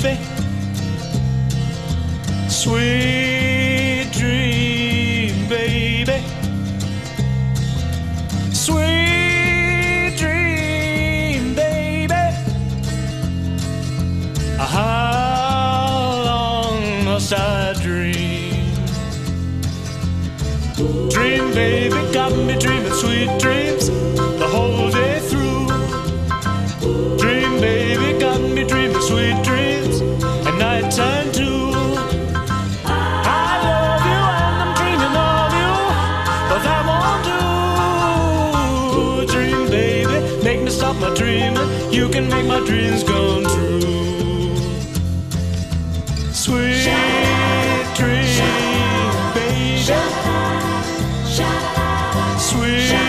baby. Sweet dream, baby. Sweet dream, baby. How long must I dream? Dream, baby, got me dreaming sweet dreams the whole day through. Dream, baby, got me dreaming sweet dreams at night time too. I love you and I'm dreaming of you, but that won't do. Dream, baby, make me stop my dreaming. You can make my dreams come true. Sweet dream, baby. Sweet